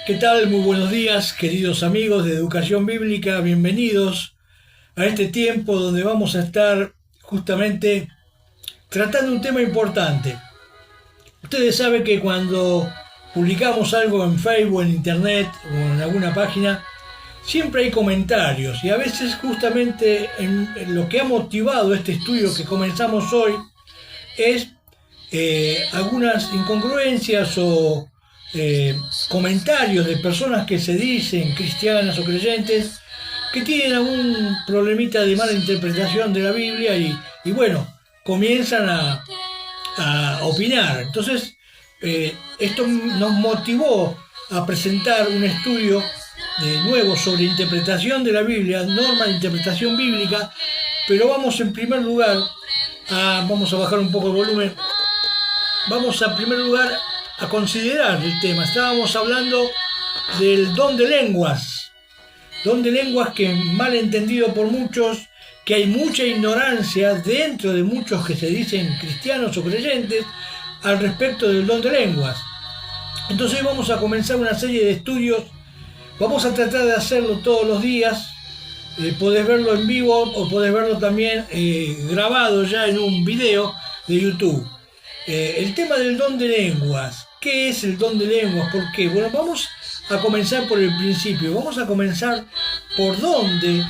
¿Qué tal? Muy buenos días, queridos amigos de Educación Bíblica. Bienvenidos a este tiempo donde vamos a estar justamente tratando un tema importante. Ustedes saben que cuando publicamos algo en Facebook, en Internet o en alguna página, siempre hay comentarios y a veces justamente en lo que ha motivado este estudio que comenzamos hoy es algunas incongruencias o eh, comentarios de personas que se dicen cristianas o creyentes que tienen algún problemita de mala interpretación de la Biblia y bueno, comienzan a opinar. Entonces, esto nos motivó a presentar un estudio nuevo sobre interpretación de la Biblia, norma de interpretación bíblica, pero vamos en primer lugar vamos a bajar un poco el volumen, vamos a primer lugar a considerar el tema. Estábamos hablando del don de lenguas que mal entendido por muchos, que hay mucha ignorancia dentro de muchos que se dicen cristianos o creyentes al respecto del don de lenguas. Entonces hoy vamos a comenzar una serie de estudios, vamos a tratar de hacerlo todos los días. Podés verlo en vivo o podés verlo también grabado ya en un video de YouTube. El tema del don de lenguas. ¿Qué es el don de lenguas? ¿Por qué? Bueno, vamos a comenzar por el principio. Vamos a comenzar por dónde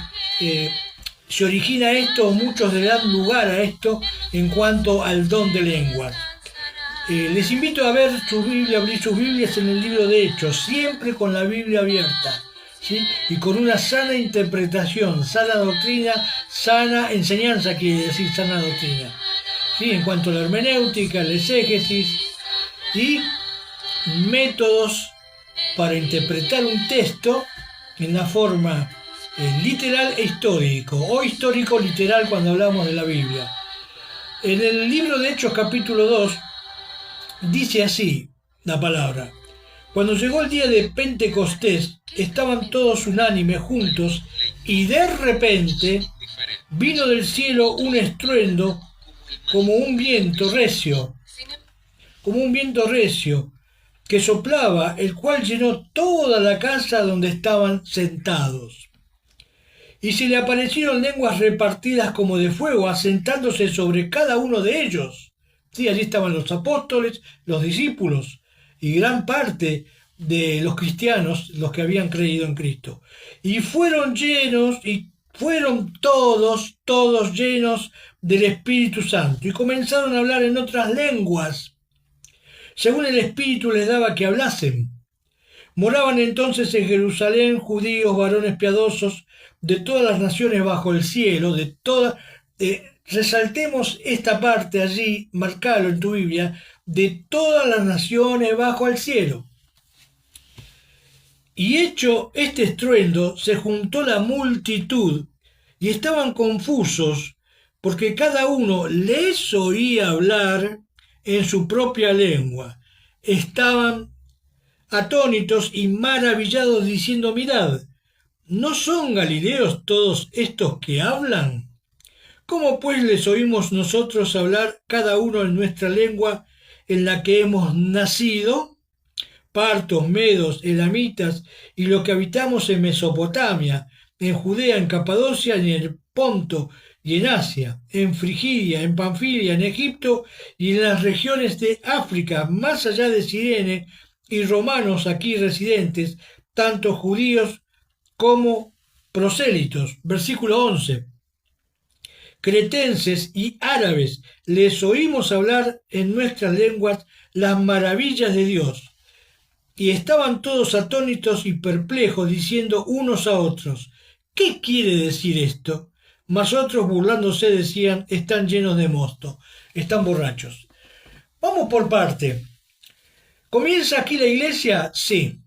se origina esto, o muchos le dan lugar a esto en cuanto al don de lenguas. Les invito a ver su Biblia, abrir sus Biblias en el libro de Hechos, siempre con la Biblia abierta, ¿sí? Y con una sana interpretación, sana doctrina, sana enseñanza, quiere decir sana doctrina, ¿sí? En cuanto a la hermenéutica, la exégesis y métodos para interpretar un texto en la forma literal e histórico, o histórico literal cuando hablamos de la Biblia. En el libro de Hechos capítulo 2 dice así la palabra: cuando llegó el día de Pentecostés, estaban todos unánimes juntos, y de repente vino del cielo un estruendo como un viento recio, que soplaba, el cual llenó toda la casa donde estaban sentados. Y se le aparecieron lenguas repartidas como de fuego, asentándose sobre cada uno de ellos. Sí, allí estaban los apóstoles, los discípulos y gran parte de los cristianos, los que habían creído en Cristo. Y fueron todos llenos del Espíritu Santo y comenzaron a hablar en otras lenguas, según el Espíritu les daba que hablasen. Moraban entonces en Jerusalén judíos, varones piadosos, de todas las naciones bajo el cielo, resaltemos esta parte allí, marcalo en tu Biblia, de todas las naciones bajo el cielo. Y hecho este estruendo, se juntó la multitud, y estaban confusos, porque cada uno les oía hablar en su propia lengua. Estaban atónitos y maravillados, diciendo: mirad, ¿no son galileos todos estos que hablan? ¿Cómo pues les oímos nosotros hablar cada uno en nuestra lengua en la que hemos nacido? Partos, medos, elamitas y los que habitamos en Mesopotamia, en Judea, en Capadocia, en el Ponto y en Asia, en Frigidia, en Panfilia, en Egipto y en las regiones de África, más allá de Cirene, y romanos aquí residentes, tanto judíos como prosélitos. Versículo 11. Cretenses y árabes, les oímos hablar en nuestras lenguas las maravillas de Dios. Y estaban todos atónitos y perplejos, diciendo unos a otros: ¿qué quiere decir esto? Mas otros, burlándose, decían: están llenos de mosto, están borrachos. Vamos por parte. ¿Comienza aquí la iglesia? Sí.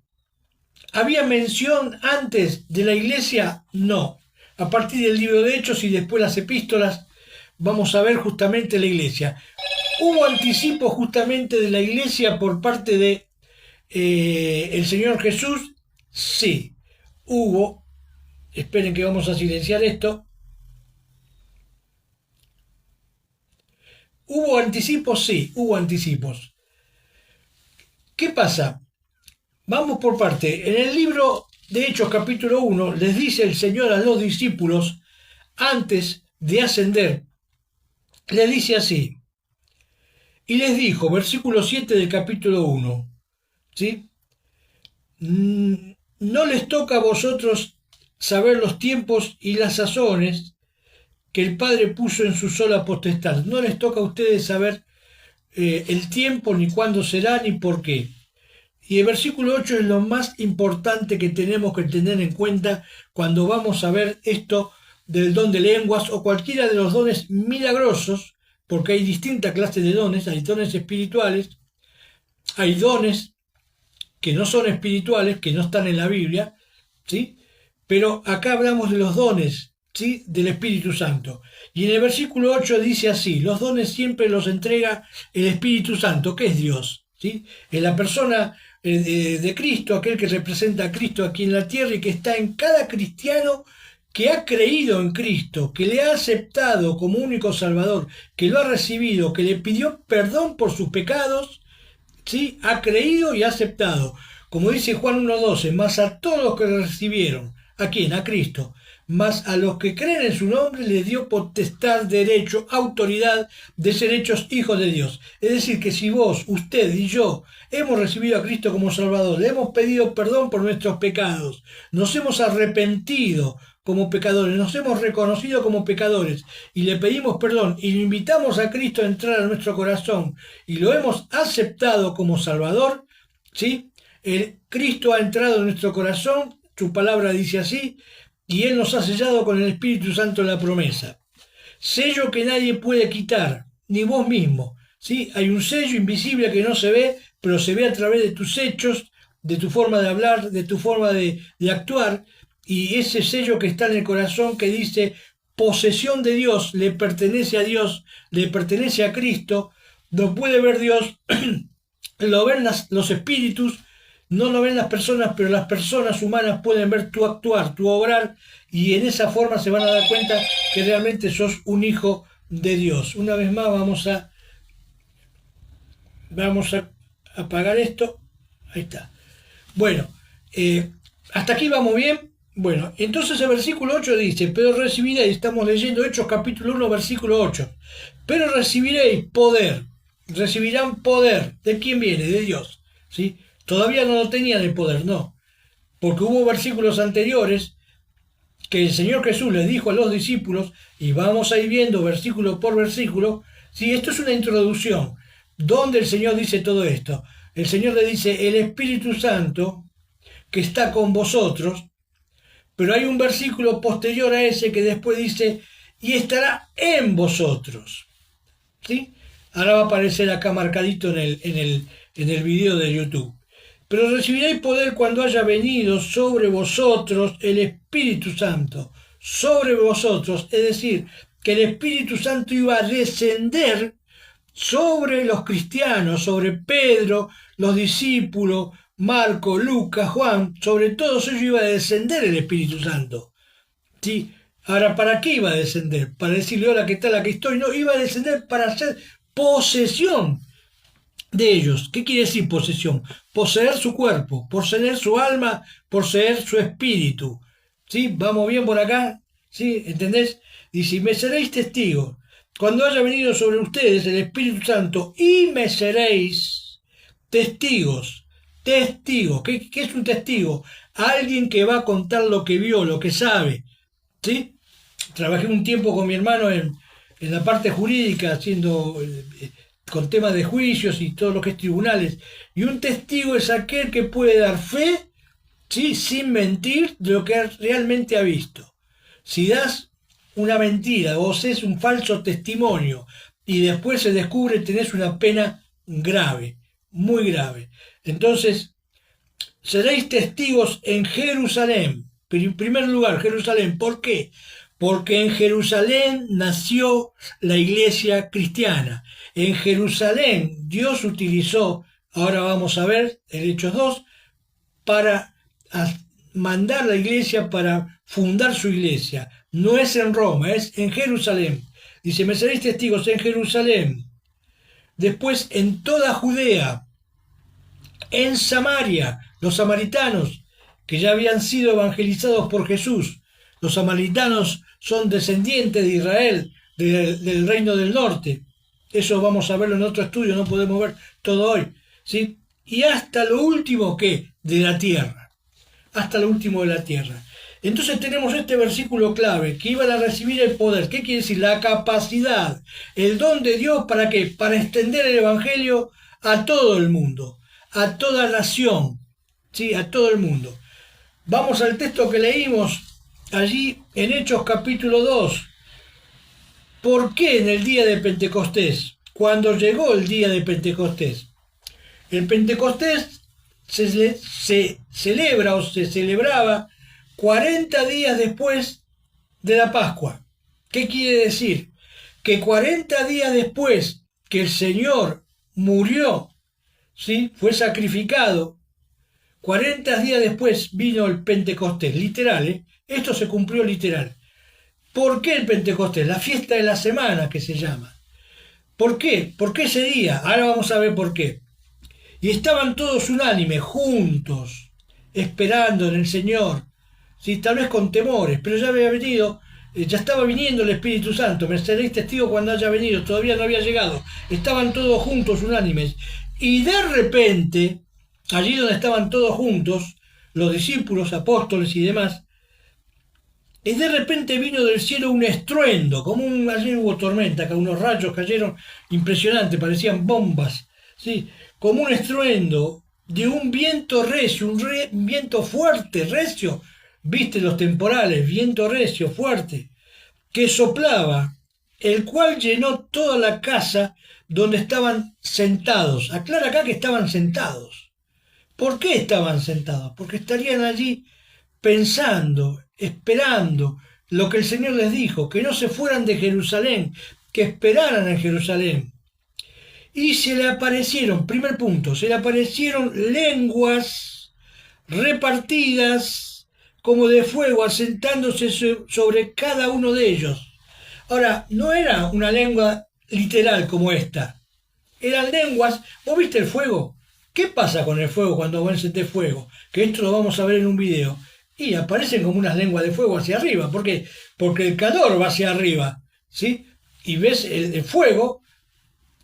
¿Había mención antes de la iglesia? No. A partir del libro de Hechos y después las epístolas vamos a ver justamente la iglesia. ¿Hubo anticipo justamente de la iglesia por parte de el Señor Jesús? Sí. Hubo. Esperen que vamos a silenciar esto. ¿Hubo anticipos? Sí, hubo anticipos. ¿Qué pasa? Vamos por parte. En el libro de Hechos capítulo 1 les dice el Señor a los discípulos, antes de ascender, les dice así, y les dijo, versículo 7 del capítulo 1, ¿sí? No les toca a vosotros saber los tiempos y las sazones que el Padre puso en su sola potestad. No les toca a ustedes saber el tiempo, ni cuándo será, ni por qué. Y el versículo 8 es lo más importante que tenemos que tener en cuenta cuando vamos a ver esto del don de lenguas o cualquiera de los dones milagrosos, porque hay distintas clases de dones, hay dones espirituales, hay dones que no son espirituales, que no están en la Biblia, ¿sí? Pero acá hablamos de los dones, ¿sí? Del Espíritu Santo. Y en el versículo 8 dice así, los dones siempre los entrega el Espíritu Santo, que es Dios, ¿sí? Es la persona de Cristo, aquel que representa a Cristo aquí en la tierra y que está en cada cristiano que ha creído en Cristo, que le ha aceptado como único Salvador, que lo ha recibido, que le pidió perdón por sus pecados, ¿sí? Ha creído y ha aceptado. Como dice Juan 1:12, más a todos los que le recibieron, ¿a quién? A Cristo. Más a los que creen en su nombre les dio potestad, derecho, autoridad de ser hechos hijos de Dios. Es decir, que si vos, usted y yo hemos recibido a Cristo como Salvador, le hemos pedido perdón por nuestros pecados, nos hemos arrepentido como pecadores, nos hemos reconocido como pecadores y le pedimos perdón y le invitamos a Cristo a entrar a nuestro corazón y lo hemos aceptado como Salvador, ¿sí? Cristo ha entrado en nuestro corazón, su palabra dice así, y Él nos ha sellado con el Espíritu Santo la promesa. Sello que nadie puede quitar, ni vos mismo, ¿sí? Hay un sello invisible que no se ve, pero se ve a través de tus hechos, de tu forma de hablar, de tu forma de actuar, y ese sello que está en el corazón que dice posesión de Dios, le pertenece a Dios, le pertenece a Cristo, lo puede ver Dios, lo ven los espíritus, no lo ven las personas, pero las personas humanas pueden ver tu actuar, tu obrar, y en esa forma se van a dar cuenta que realmente sos un hijo de Dios. Una vez más vamos a apagar esto. Ahí está. Bueno, hasta aquí vamos bien. Bueno, entonces el versículo 8 dice, pero recibiréis, estamos leyendo Hechos capítulo 1, versículo 8, pero recibiréis poder, recibirán poder. ¿De quién viene? De Dios, ¿sí? Todavía no lo tenían el poder, no, porque hubo versículos anteriores que el Señor Jesús les dijo a los discípulos, y vamos a ir viendo versículo por versículo, ¿sí? Esto es una introducción, donde el Señor dice todo esto. El Señor le dice, el Espíritu Santo que está con vosotros, pero hay un versículo posterior a ese que después dice, y estará en vosotros, ¿sí? Ahora va a aparecer acá marcadito en el video de YouTube. Pero recibiréis poder cuando haya venido sobre vosotros el Espíritu Santo, sobre vosotros, es decir, que el Espíritu Santo iba a descender sobre los cristianos, sobre Pedro, los discípulos, Marco, Lucas, Juan, sobre todos ellos iba a descender el Espíritu Santo. ¿Sí? Ahora, ¿para qué iba a descender? Para decirle, hola, ¿qué tal? Aquí estoy. No, iba a descender para hacer posesión de ellos. ¿Qué quiere decir posesión? Poseer su cuerpo, poseer su alma, poseer su espíritu. ¿Sí? ¿Vamos bien por acá? ¿Sí? ¿Entendés? Dice, me seréis testigos cuando haya venido sobre ustedes el Espíritu Santo y me seréis testigos. Testigos. ¿Qué es un testigo? Alguien que va a contar lo que vio, lo que sabe. ¿Sí? Trabajé un tiempo con mi hermano en la parte jurídica, haciendo con temas de juicios y todo lo que es tribunales. Y un testigo es aquel que puede dar fe, ¿sí? Sin mentir, de lo que realmente ha visto. Si das una mentira o haces un falso testimonio y después se descubre, tenés una pena grave, muy grave. Entonces, seréis testigos en Jerusalén. Pero en primer lugar, Jerusalén. ¿Por qué? Porque en Jerusalén nació la iglesia cristiana. En Jerusalén Dios utilizó, ahora vamos a ver, en Hechos 2, para mandar la iglesia, para fundar su iglesia. No es en Roma, es en Jerusalén. Dice, me seréis testigos en Jerusalén. Después en toda Judea, en Samaria, Los samaritanos, que ya habían sido evangelizados por Jesús. Los samaritanos son descendientes de Israel, del reino del norte. Eso vamos a verlo en otro estudio, no podemos ver todo hoy, ¿sí? Y hasta lo último que de la tierra, hasta lo último de la tierra. Entonces tenemos este versículo clave, que iban a recibir el poder. ¿Qué quiere decir? La capacidad, el don de Dios, ¿para qué? Para extender el evangelio a todo el mundo, a toda nación, ¿sí? A todo el mundo. Vamos al texto que leímos allí en Hechos capítulo 2. ¿Por qué en el día de Pentecostés? Cuando llegó el día de Pentecostés. El Pentecostés se celebra o se celebraba 40 días después de la Pascua. ¿Qué quiere decir? Que 40 días después que el Señor murió, ¿sí? Fue sacrificado, 40 días después vino el Pentecostés, literal, ¿eh? Esto se cumplió literal. ¿Por qué el Pentecostés? La fiesta de la semana que se llama. ¿Por qué? ¿Por qué ese día? Ahora vamos a ver por qué. Y estaban todos unánimes, juntos, esperando en el Señor, ¿sí? Tal vez con temores, pero ya había venido, ya estaba viniendo el Espíritu Santo. Me seréis testigo cuando haya venido, todavía no había llegado. Estaban todos juntos, unánimes. Y de repente, allí donde estaban todos juntos, los discípulos, apóstoles y demás, y de repente vino del cielo un estruendo, como ayer hubo tormenta, que unos rayos cayeron impresionantes, parecían bombas, ¿sí? Como un estruendo de un viento recio, un viento fuerte, recio, viste los temporales, viento recio, fuerte, que soplaba, el cual llenó toda la casa donde estaban sentados. Aclara acá que estaban sentados. ¿Por qué estaban sentados? Porque estarían allí pensando, esperando lo que el Señor les dijo, que no se fueran de Jerusalén, que esperaran en Jerusalén. Y se le aparecieron, primer punto, se le aparecieron lenguas repartidas como de fuego, asentándose sobre cada uno de ellos. Ahora, no era una lengua literal como esta, eran lenguas. ¿Vos viste el fuego? ¿Qué pasa con el fuego cuando vos encendés fuego? Que esto lo vamos a ver en un video. Y aparecen como unas lenguas de fuego hacia arriba. ¿Por qué? Porque el calor va hacia arriba, ¿sí? Y ves el fuego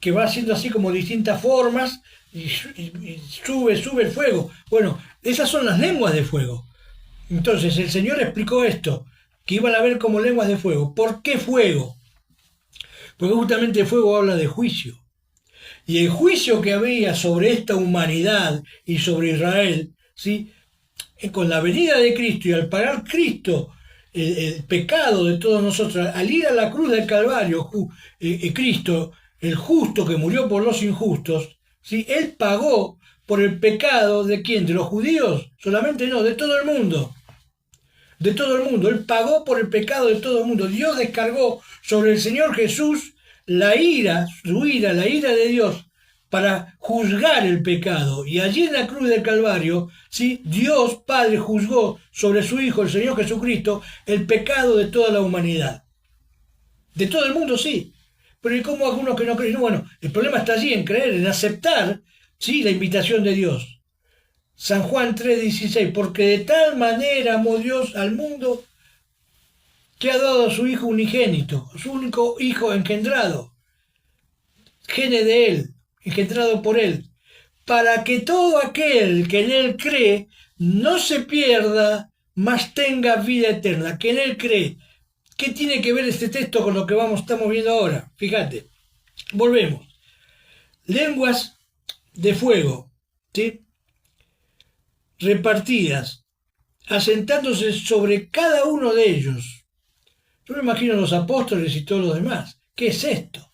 que va haciendo así como distintas formas y sube el fuego. Bueno, esas son las lenguas de fuego. Entonces el Señor explicó esto, que iban a ver como lenguas de fuego. ¿Por qué fuego? Porque justamente el fuego habla de juicio. Y el juicio que había sobre esta humanidad y sobre Israel, ¿sí? Con la venida de Cristo y al pagar Cristo el pecado de todos nosotros, al ir a la cruz del Calvario, Cristo, el justo que murió por los injustos, ¿sí? Él pagó por el pecado ¿de quién? ¿De los judíos? Solamente no, de todo el mundo. De todo el mundo. Él pagó por el pecado de todo el mundo. Dios descargó sobre el Señor Jesús la ira, la ira de Dios para juzgar el pecado. Y allí en la cruz del Calvario, ¿sí? Dios Padre juzgó sobre su Hijo, el Señor Jesucristo, el pecado de toda la humanidad. De todo el mundo, sí. Pero ¿y cómo algunos que no creen? Bueno, el problema está allí en creer, en aceptar, ¿sí? La invitación de Dios. San Juan 3:16, porque de tal manera amó Dios al mundo que ha dado a su Hijo unigénito, su único Hijo engendrado, gene de Él, engendrado por Él, para que todo aquel que en Él cree no se pierda, mas tenga vida eterna, que en Él cree. ¿Qué tiene que ver este texto con lo que estamos viendo ahora? Fíjate, volvemos. Lenguas de fuego, ¿sí? Repartidas, asentándose sobre cada uno de ellos. Yo me imagino los apóstoles y todos los demás. ¿Qué es esto?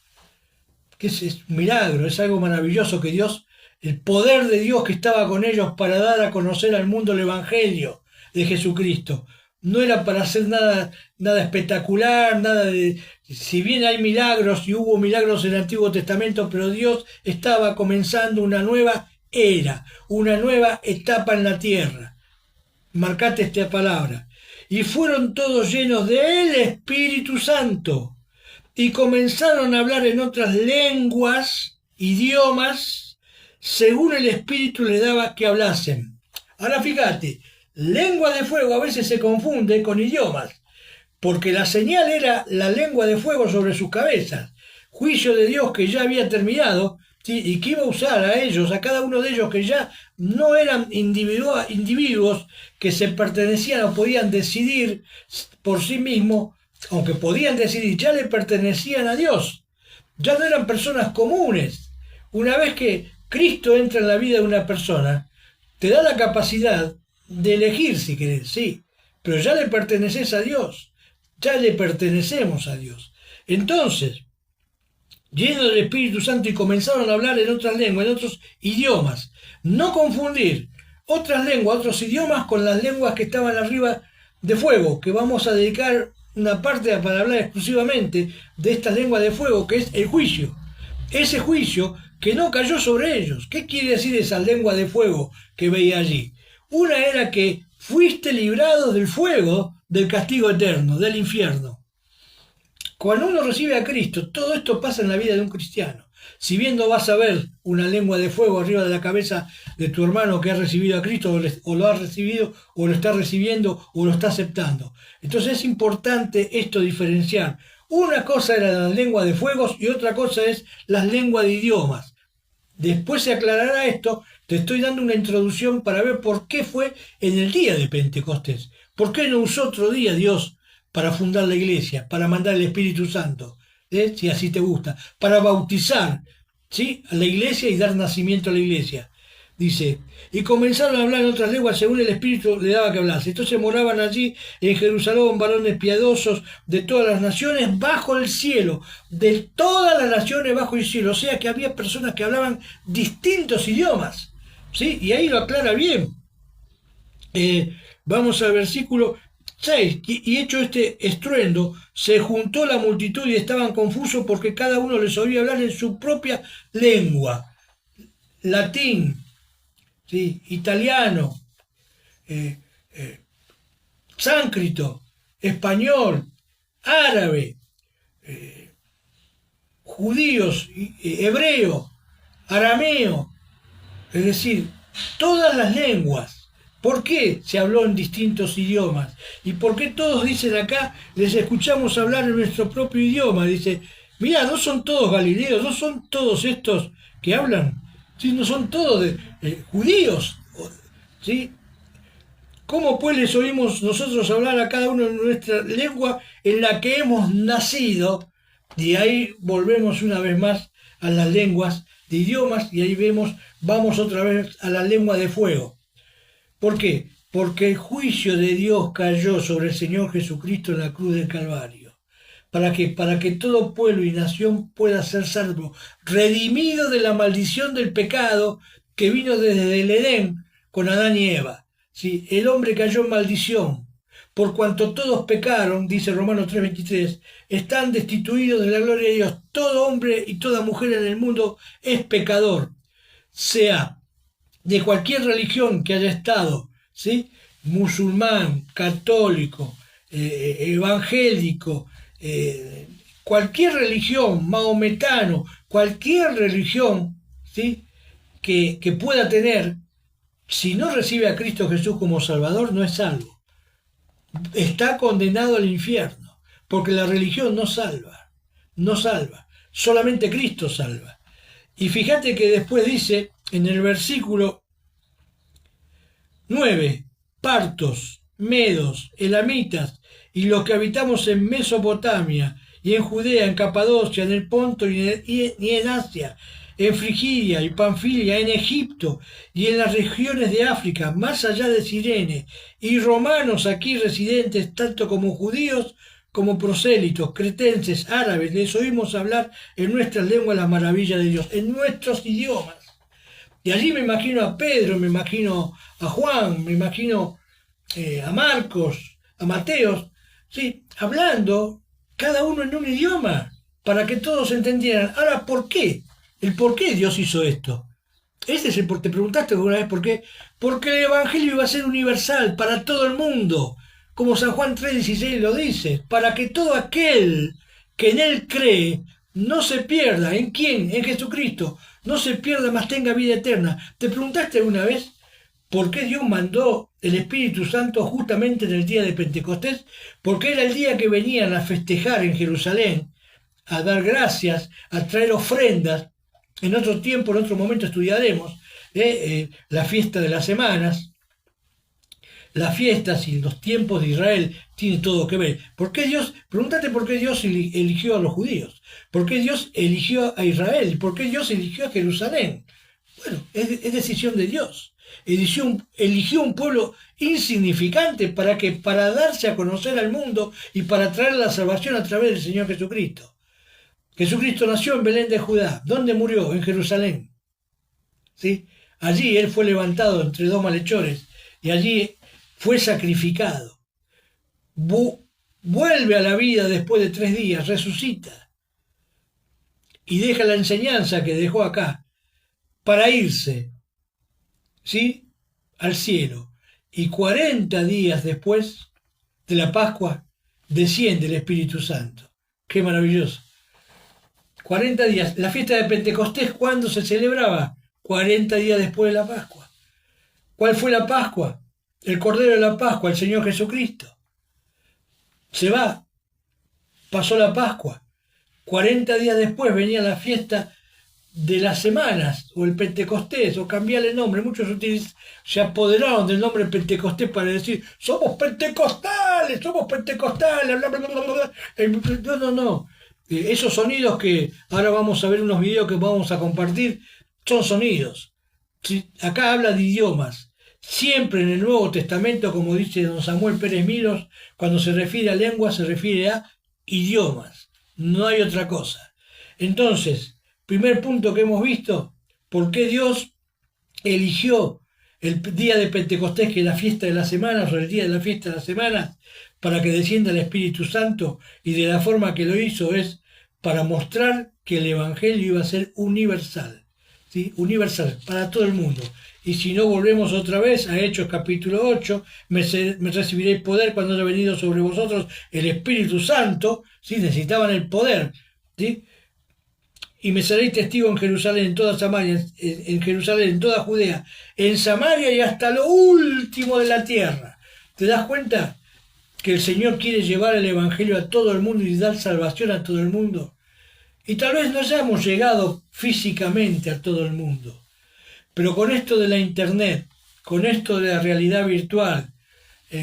¿Qué es un milagro? Es algo maravilloso que Dios, el poder de Dios que estaba con ellos para dar a conocer al mundo el Evangelio de Jesucristo. No era para hacer nada espectacular, nada de... Si bien hay milagros y hubo milagros en el Antiguo Testamento, pero Dios estaba comenzando una nueva era, una nueva etapa en la tierra. Marcate esta palabra. Y fueron todos llenos del Espíritu Santo y comenzaron a hablar en otras lenguas, idiomas, según el Espíritu les daba que hablasen. Ahora fíjate, lengua de fuego a veces se confunde con idiomas, porque la señal era la lengua de fuego sobre sus cabezas, juicio de Dios que ya había terminado, ¿sí? Y que iba a usar a ellos, a cada uno de ellos que ya no eran individuos que se pertenecían o podían decidir por sí mismos, aunque podían decidir, ya le pertenecían a Dios, ya no eran personas comunes. Una vez que Cristo entra en la vida de una persona, te da la capacidad de elegir si querés, sí, pero ya le perteneces a Dios, ya le pertenecemos a Dios. Entonces, llenos del Espíritu Santo y comenzaron a hablar en otras lenguas, en otros idiomas. No confundir otras lenguas, otros idiomas con las lenguas que estaban arriba de fuego, que vamos a dedicar una parte para hablar exclusivamente de estas lenguas de fuego, que es el juicio. Ese juicio que no cayó sobre ellos. ¿Qué quiere decir esa lengua de fuego que veía allí? Una era que fuiste librado del fuego del castigo eterno, del infierno. Cuando uno recibe a Cristo, todo esto pasa en la vida de un cristiano. Si bien no vas a ver una lengua de fuego arriba de la cabeza de tu hermano que ha recibido a Cristo, o lo ha recibido, o lo está recibiendo, o lo está aceptando. Entonces es importante esto diferenciar. Una cosa era la lengua de fuegos y otra cosa es las lenguas de idiomas. Después se aclarará esto. Te estoy dando una introducción para ver por qué fue en el día de Pentecostés. ¿Por qué no usó otro día Dios para fundar la iglesia, para mandar el Espíritu Santo, si así te gusta, para bautizar, ¿sí?, a la iglesia y dar nacimiento a la iglesia? Dice, y comenzaron a hablar en otras lenguas según el Espíritu le daba que hablase. Entonces moraban allí en Jerusalén varones piadosos de todas las naciones bajo el cielo, de todas las naciones bajo el cielo. O sea que había personas que hablaban distintos idiomas, ¿sí? Y ahí lo aclara bien. Vamos al versículo 6. Y hecho este estruendo, se juntó la multitud y estaban confusos porque cada uno les oía hablar en su propia lengua. Latín, ¿sí?, italiano, sánscrito, español, árabe, judíos, hebreo, arameo, es decir, todas las lenguas. ¿Por qué se habló en distintos idiomas? ¿Y por qué todos dicen acá, les escuchamos hablar en nuestro propio idioma? Dice, mira, no son todos galileos, no son todos estos que hablan, ¿sí?, no son todos judíos, ¿sí? ¿Cómo pues les oímos nosotros hablar a cada uno en nuestra lengua en la que hemos nacido? Y ahí volvemos una vez más a las lenguas de idiomas y ahí vamos otra vez a la lengua de fuego. ¿Por qué? Porque el juicio de Dios cayó sobre el Señor Jesucristo en la cruz del Calvario. ¿Para qué? Para que todo pueblo y nación pueda ser salvo, redimido de la maldición del pecado que vino desde el Edén con Adán y Eva. ¿Sí? El hombre cayó en maldición. Por cuanto todos pecaron, dice Romanos 3:23, están destituidos de la gloria de Dios. Todo hombre y toda mujer en el mundo es pecador, sea de cualquier religión que haya estado, ¿sí?, musulmán, católico, evangélico, cualquier religión, maometano, cualquier religión, ¿sí?, que pueda tener, si no recibe a Cristo Jesús como Salvador, no es salvo. Está condenado al infierno, porque la religión no salva, no salva, solamente Cristo salva. Y fíjate que después dice, en el versículo 9, partos, medos, elamitas y los que habitamos en Mesopotamia y en Judea, en Capadocia, en el Ponto y en Asia, en Frigia y Panfilia, en Egipto y en las regiones de África, más allá de Cirene, y romanos aquí residentes, tanto como judíos como prosélitos, cretenses, árabes, les oímos hablar en nuestras lenguas las maravillas de Dios, en nuestros idiomas. Y allí me imagino a Pedro, me imagino a Juan, me imagino a Marcos, a Mateo, ¿sí?, hablando cada uno en un idioma, para que todos entendieran. Ahora, ¿por qué? El por qué Dios hizo esto. Ese es el por qué. ¿Te preguntaste alguna vez por qué? Porque el Evangelio iba a ser universal para todo el mundo, como San Juan 3:16 lo dice, para que todo aquel que en él cree no se pierda. ¿En quién? En Jesucristo. No se pierda, mas tenga vida eterna. ¿Te preguntaste alguna vez ¿Por qué Dios mandó el Espíritu Santo justamente en el día de Pentecostés? Porque era el día que venían a festejar en Jerusalén, a dar gracias, a traer ofrendas. En otro tiempo, en otro momento estudiaremos la fiesta de las semanas. Las fiestas y los tiempos de Israel tienen todo que ver. ¿Por qué Dios? Pregúntate por qué Dios eligió a los judíos. ¿Por qué Dios eligió a Israel? ¿Por qué Dios eligió a Jerusalén? Bueno, es decisión de Dios. Eligió un pueblo insignificante para darse a conocer al mundo y para traer la salvación a través del Señor Jesucristo. Jesucristo nació en Belén de Judá. ¿Dónde murió? En Jerusalén. ¿Sí? Allí él fue levantado entre dos malhechores y allí fue sacrificado. Vuelve a la vida después de 3 días, resucita y deja la enseñanza que dejó acá para irse, ¿sí?, al cielo. Y 40 días después de la Pascua desciende el Espíritu Santo. ¡Qué maravilloso! 40 días. La fiesta de Pentecostés, ¿cuándo se celebraba? 40 días después de la Pascua. ¿Cuál fue la Pascua? El Cordero de la Pascua, el Señor Jesucristo. Se va. Pasó la Pascua. 40 días después venía la fiesta de las semanas, o el Pentecostés, o cambiarle el nombre. Muchos se apoderaron del nombre Pentecostés para decir, somos pentecostales, bla, bla, bla, bla, bla. No. Esos sonidos que ahora vamos a ver unos videos que vamos a compartir, son sonidos. ¿Sí? Acá habla de idiomas. Siempre en el Nuevo Testamento, como dice don Samuel Pérez Miros, cuando se refiere a lengua, se refiere a idiomas. No hay otra cosa. Entonces, primer punto que hemos visto, ¿por qué Dios eligió el día de Pentecostés, que es la fiesta de las semanas, o el día de la fiesta de las semanas, para que descienda el Espíritu Santo? Y de la forma que lo hizo es para mostrar que el Evangelio iba a ser universal, ¿sí? Universal, para todo el mundo. Y si no, volvemos otra vez a Hechos capítulo 8, me recibiréis poder cuando haya venido sobre vosotros el Espíritu Santo, ¿sí? Necesitaban el poder, ¿sí? Y me seréis testigo en Jerusalén, en toda Samaria, en Jerusalén, en toda Judea, en Samaria y hasta lo último de la tierra. ¿Te das cuenta que el Señor quiere llevar el Evangelio a todo el mundo y dar salvación a todo el mundo? Y tal vez no hayamos llegado físicamente a todo el mundo, pero con esto de la internet, con esto de la realidad virtual,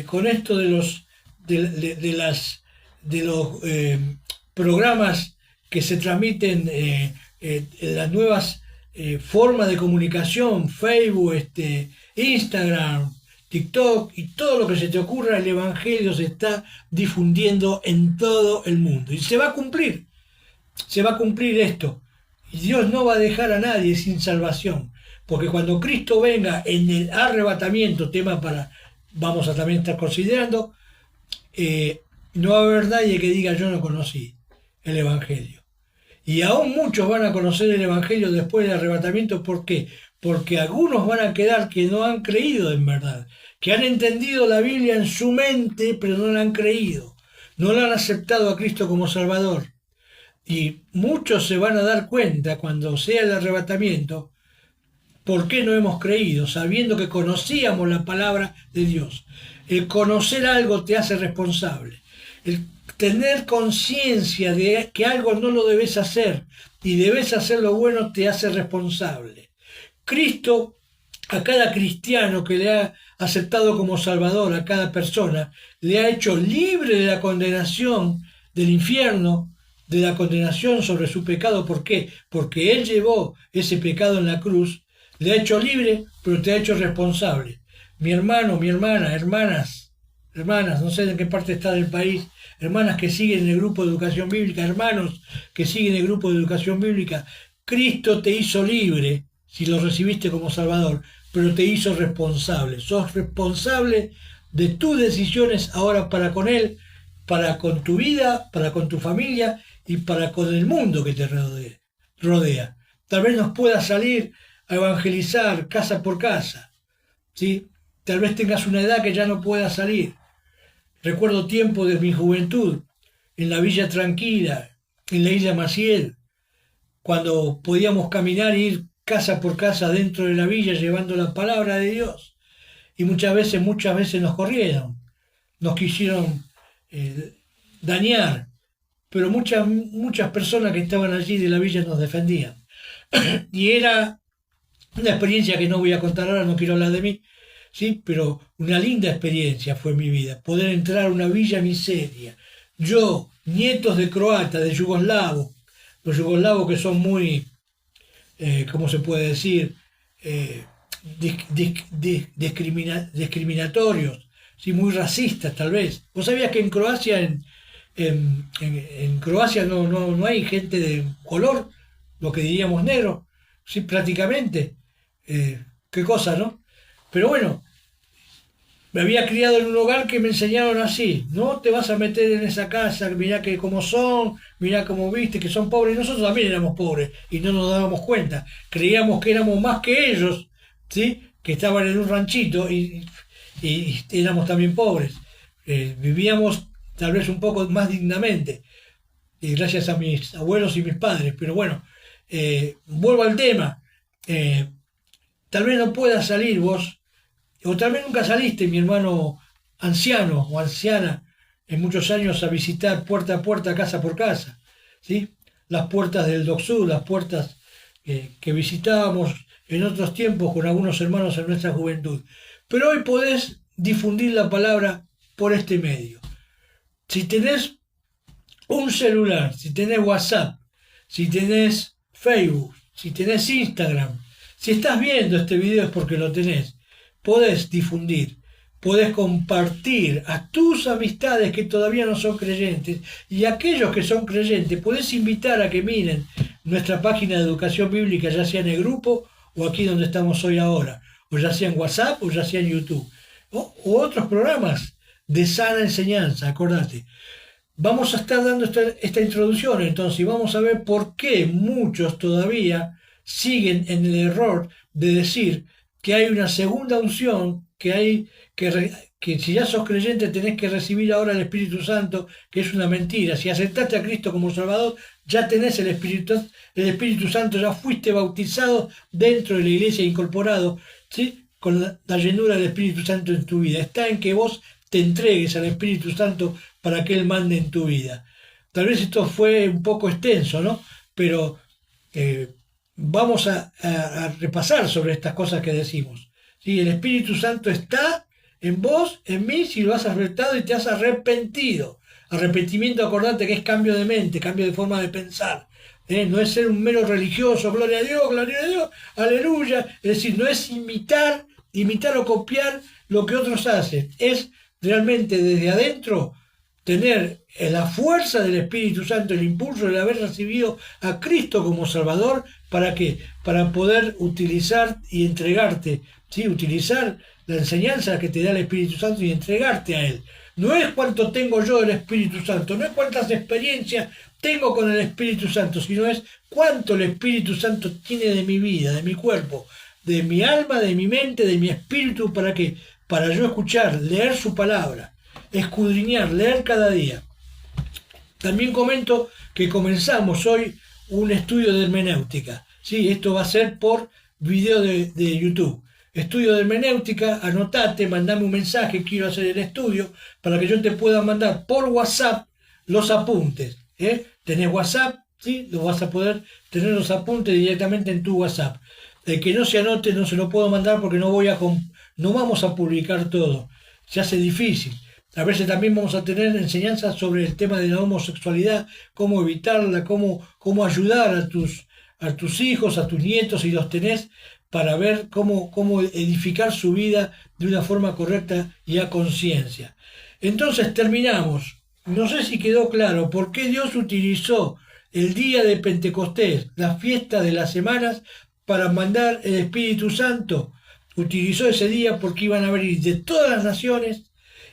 con esto de los programas que se transmiten en las nuevas formas de comunicación, Facebook, Instagram, TikTok y todo lo que se te ocurra, el Evangelio se está difundiendo en todo el mundo. Y se va a cumplir esto. Y Dios no va a dejar a nadie sin salvación. Porque cuando Cristo venga en el arrebatamiento, vamos a también estar considerando, no va a haber nadie que diga yo no conocí el Evangelio. Y aún muchos van a conocer el Evangelio después del arrebatamiento. ¿Por qué? Porque algunos van a quedar que no han creído en verdad, que han entendido la Biblia en su mente, pero no la han creído, no la han aceptado a Cristo como Salvador. Y muchos se van a dar cuenta cuando sea el arrebatamiento, ¿por qué no hemos creído? Sabiendo que conocíamos la palabra de Dios. El conocer algo te hace responsable. El tener conciencia de que algo no lo debes hacer y debes hacer lo bueno te hace responsable. Cristo, a cada cristiano que le ha aceptado como Salvador, a cada persona, le ha hecho libre de la condenación del infierno, de la condenación sobre su pecado. ¿Por qué? Porque Él llevó ese pecado en la cruz, le ha hecho libre, pero te ha hecho responsable. Mi hermano, mi hermana, hermanas, no sé en qué parte está del país, hermanas que siguen en el grupo de educación bíblica, hermanos que siguen en el grupo de educación bíblica, Cristo te hizo libre si lo recibiste como Salvador, pero te hizo responsable. Sos responsable de tus decisiones ahora para con Él, para con tu vida, para con tu familia y para con el mundo que te rodea. Tal vez nos puedas salir a evangelizar casa por casa, ¿sí? Tal vez tengas una edad que ya no puedas salir. Recuerdo tiempo de mi juventud, en la Villa Tranquila, en la Isla Maciel, cuando podíamos caminar e ir casa por casa dentro de la villa llevando la palabra de Dios. y muchas veces nos corrieron, nos quisieron dañar, pero muchas personas que estaban allí de la villa nos defendían. Y era una experiencia que no voy a contar ahora, no quiero hablar de mí, ¿sí? Pero una linda experiencia fue mi vida, poder entrar a una villa miseria. Yo, nietos de croatas, de yugoslavos, los yugoslavos que son muy, ¿cómo se puede decir? Eh, discriminatorios, ¿sí? Muy racistas tal vez. ¿Vos sabías que en Croacia, en Croacia no hay gente de color, lo que diríamos negro? Sí, prácticamente. Qué cosa, ¿no? Pero bueno, me había criado en un hogar que me enseñaron así: no te vas a meter en esa casa, mirá que cómo son, mirá cómo viste que son pobres. Nosotros también éramos pobres y no nos dábamos cuenta. Creíamos que éramos más que ellos, ¿sí? Que estaban en un ranchito y éramos también pobres. Vivíamos tal vez un poco más dignamente, gracias a mis abuelos y mis padres. Pero bueno, vuelvo al tema. Eh, Tal vez no puedas salir vos, o tal vez nunca saliste, mi hermano anciano o anciana, en muchos años a visitar puerta a puerta, casa por casa, ¿sí? Las puertas del Docsud, las puertas que visitábamos en otros tiempos con algunos hermanos en nuestra juventud. Pero hoy podés difundir la palabra por este medio. Si tenés un celular, si tenés WhatsApp, si tenés Facebook, si tenés Instagram, si estás viendo este video es porque lo tenés. Podés difundir, podés compartir a tus amistades que todavía no son creyentes, y a aquellos que son creyentes podés invitar a que miren nuestra página de educación bíblica, ya sea en el grupo o aquí donde estamos hoy ahora, o ya sea en WhatsApp o ya sea en YouTube, o otros programas de sana enseñanza. Acordate, vamos a estar dando esta introducción entonces, y vamos a ver por qué muchos todavía siguen en el error de decir que hay una segunda unción, que si ya sos creyente tenés que recibir ahora el Espíritu Santo, que es una mentira. Si aceptaste a Cristo como Salvador, ya tenés el Espíritu Santo, ya fuiste bautizado dentro de la iglesia, incorporado, ¿sí? Con la llenura del Espíritu Santo en tu vida. Está en que vos te entregues al Espíritu Santo para que Él mande en tu vida. Tal vez esto fue un poco extenso, ¿no? Pero vamos a repasar sobre estas cosas que decimos. ¿Sí? El Espíritu Santo está en vos, en mí, si lo has aceptado y te has arrepentido. Arrepentimiento, acordate que es cambio de mente, cambio de forma de pensar. No es ser un mero religioso, gloria a Dios, aleluya. Es decir, no es imitar o copiar lo que otros hacen. Es realmente desde adentro tener la fuerza del Espíritu Santo, el impulso de haber recibido a Cristo como Salvador. ¿Para qué? Para poder utilizar y entregarte, ¿sí? Utilizar la enseñanza que te da el Espíritu Santo y entregarte a Él. No es cuánto tengo yo del Espíritu Santo, no es cuántas experiencias tengo con el Espíritu Santo, sino es cuánto el Espíritu Santo tiene de mi vida, de mi cuerpo, de mi alma, de mi mente, de mi espíritu. ¿Para qué? Para yo escuchar, leer su palabra, escudriñar, leer cada día. También comento que comenzamos hoy un estudio de hermenéutica. ¿Sí? Esto va a ser por video de YouTube. Estudio de hermenéutica, anotate, mandame un mensaje, quiero hacer el estudio, para que yo te pueda mandar por WhatsApp los apuntes. ¿Tenés WhatsApp? ¿Sí? Lo vas a poder tener los apuntes directamente en tu WhatsApp. El que no se anote no se lo puedo mandar porque no vamos a publicar todo. Se hace difícil. A veces también vamos a tener enseñanzas sobre el tema de la homosexualidad, cómo evitarla, cómo ayudar a tus hijos, a tus nietos, si los tenés, para ver cómo edificar su vida de una forma correcta y a conciencia. Entonces terminamos. No sé si quedó claro por qué Dios utilizó el día de Pentecostés, la fiesta de las semanas, para mandar el Espíritu Santo. Utilizó ese día porque iban a venir de todas las naciones.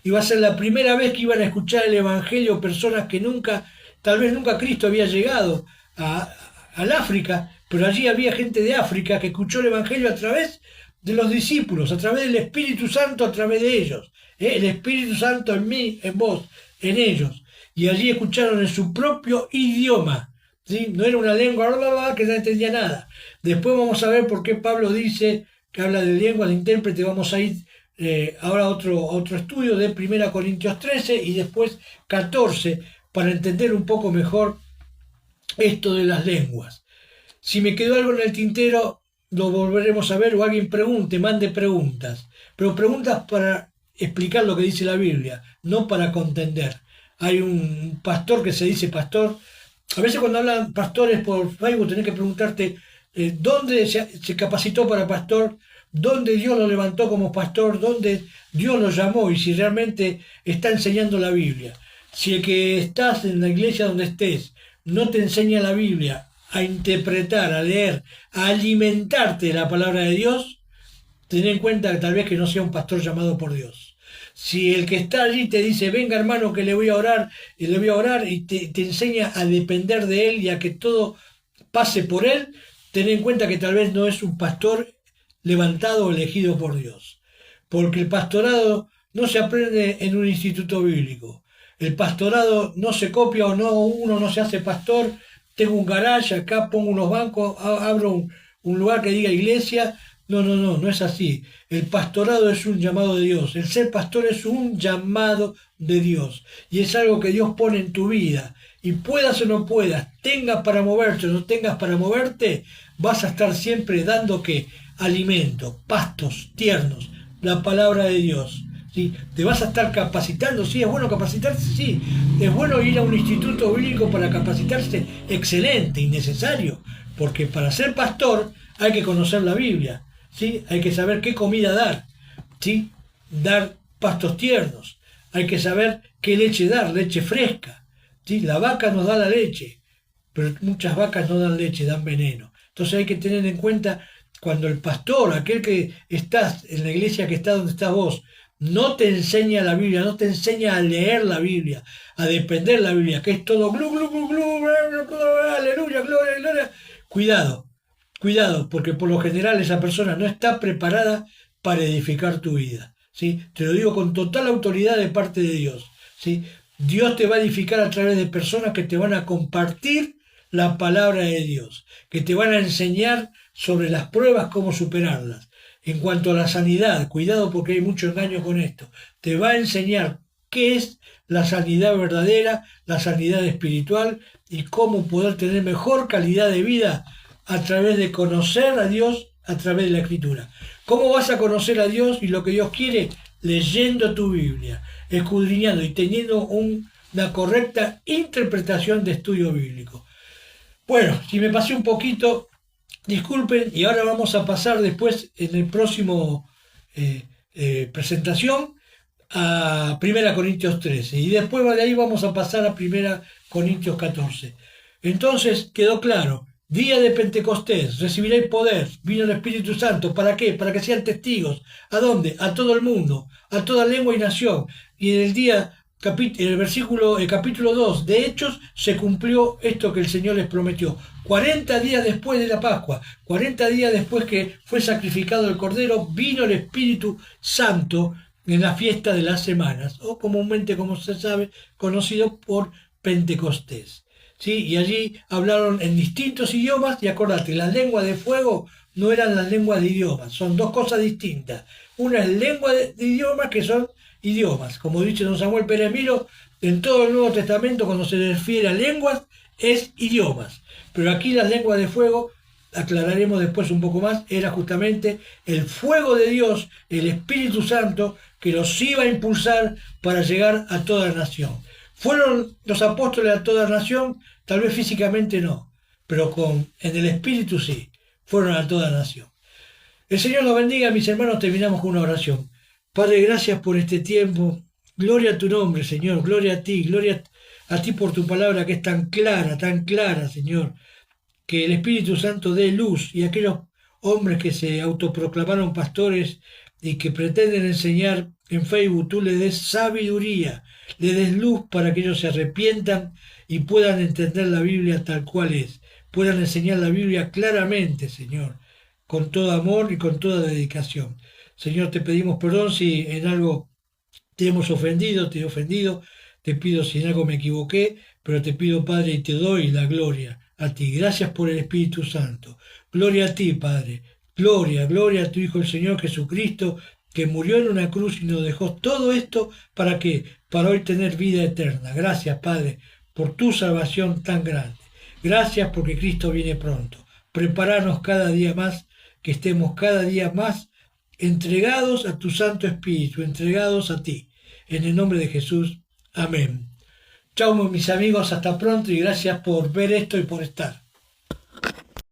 Iba a ser la primera vez que iban a escuchar el Evangelio personas que tal vez nunca Cristo había llegado al África, pero allí había gente de África que escuchó el Evangelio a través de los discípulos, a través del Espíritu Santo, a través de ellos. El Espíritu Santo en mí, en vos, en ellos. Y allí escucharon en su propio idioma. ¿Sí? No era una lengua que no entendía nada. Después vamos a ver por qué Pablo dice que habla de lenguas de intérprete. Vamos a ir ahora otro estudio de 1 Corintios 13 y después 14 para entender un poco mejor esto de las lenguas. Si me quedó algo en el tintero, lo volveremos a ver o alguien pregunte, mande preguntas. Pero preguntas para explicar lo que dice la Biblia, no para contender. Hay un pastor que se dice pastor. A veces cuando hablan pastores por Facebook tenés que preguntarte dónde se capacitó para pastor, dónde Dios lo levantó como pastor, dónde Dios lo llamó y si realmente está enseñando la Biblia. Si el que estás en la iglesia donde estés no te enseña la Biblia a interpretar, a leer, a alimentarte de la palabra de Dios, ten en cuenta que tal vez que no sea un pastor llamado por Dios. Si el que está allí te dice, venga hermano que le voy a orar, y le voy a orar y te enseña a depender de él y a que todo pase por él, ten en cuenta que tal vez no es un pastor levantado o elegido por Dios. Porque el pastorado no se aprende en un instituto bíblico. El pastorado no se copia o no, uno no se hace pastor. Tengo un garage, acá pongo unos bancos, abro un lugar que diga iglesia. No es así. El pastorado es un llamado de Dios. El ser pastor es un llamado de Dios. Y es algo que Dios pone en tu vida. Y puedas o no puedas, tengas para moverte o no tengas para moverte, vas a estar siempre dando ¿qué? Alimento, pastos tiernos, la palabra de Dios. ¿Sí? Te vas a estar capacitando, sí, es bueno capacitarse, sí, es bueno ir a un instituto bíblico para capacitarse, excelente y necesario, porque para ser pastor hay que conocer la Biblia, ¿sí? Hay que saber qué comida dar, ¿sí? Dar pastos tiernos, hay que saber qué leche dar, leche fresca, ¿sí? La vaca nos da la leche, pero muchas vacas no dan leche, dan veneno. Entonces hay que tener en cuenta cuando el pastor, aquel que estás en la iglesia que está donde estás vos, no te enseña la Biblia, no te enseña a leer la Biblia, a depender la Biblia, que es todo glu, glu, glu, glu, aleluya, gloria, gloria. Cuidado, porque por lo general esa persona no está preparada para edificar tu vida. ¿Sí? Te lo digo con total autoridad de parte de Dios. ¿Sí? Dios te va a edificar a través de personas que te van a compartir la palabra de Dios, que te van a enseñar sobre las pruebas, cómo superarlas. En cuanto a la sanidad, cuidado porque hay mucho engaño con esto. Te va a enseñar qué es la sanidad verdadera, la sanidad espiritual y cómo poder tener mejor calidad de vida a través de conocer a Dios a través de la Escritura. ¿Cómo vas a conocer a Dios y lo que Dios quiere? Leyendo tu Biblia, escudriñando y teniendo una correcta interpretación de estudio bíblico. Bueno, si me pasé un poquito, disculpen, y ahora vamos a pasar después en el próximo presentación a 1 Corintios 13 y después de ahí vamos a pasar a 1 Corintios 14. Entonces quedó claro, día de Pentecostés, recibiréis poder, vino el Espíritu Santo, ¿para qué? Para que sean testigos. ¿A dónde? A todo el mundo, a toda lengua y nación. Y en el día el capítulo 2 de Hechos se cumplió esto que el Señor les prometió. 40 días después de la Pascua, 40 días después que fue sacrificado el Cordero, vino el Espíritu Santo en la fiesta de las semanas, o comúnmente, como se sabe, conocido por Pentecostés. ¿Sí? Y allí hablaron en distintos idiomas, y acordate, las lenguas de fuego no eran las lenguas de idiomas, son dos cosas distintas. Una es lengua de idiomas, que son idiomas. Como dice don Samuel Pérez Milo, en todo el Nuevo Testamento cuando se refiere a lenguas es idiomas. Pero aquí las lenguas de fuego, aclararemos después un poco más, era justamente el fuego de Dios, el Espíritu Santo, que los iba a impulsar para llegar a toda la nación. ¿Fueron los apóstoles a toda la nación? Tal vez físicamente no, pero en el Espíritu sí, fueron a toda la nación. El Señor los bendiga, mis hermanos, terminamos con una oración. Padre, gracias por este tiempo. Gloria a tu nombre, Señor. Gloria a ti. Gloria a ti por tu palabra que es tan clara, Señor. Que el Espíritu Santo dé luz y aquellos hombres que se autoproclamaron pastores y que pretenden enseñar en Facebook, tú le des sabiduría, le des luz para que ellos se arrepientan y puedan entender la Biblia tal cual es. Puedan enseñar la Biblia claramente, Señor, con todo amor y con toda dedicación. Señor, te pedimos perdón si en algo te hemos ofendido, te he ofendido, te pido si en algo me equivoqué, pero te pido, Padre, y te doy la gloria a ti. Gracias por el Espíritu Santo. Gloria a ti, Padre. Gloria a tu Hijo, el Señor Jesucristo, que murió en una cruz y nos dejó todo esto para que, para hoy tener vida eterna. Gracias, Padre, por tu salvación tan grande. Gracias porque Cristo viene pronto. Preparanos cada día más, que estemos cada día más entregados a tu Santo Espíritu, entregados a ti. En el nombre de Jesús. Amén. Chau, mis amigos, hasta pronto y gracias por ver esto y por estar.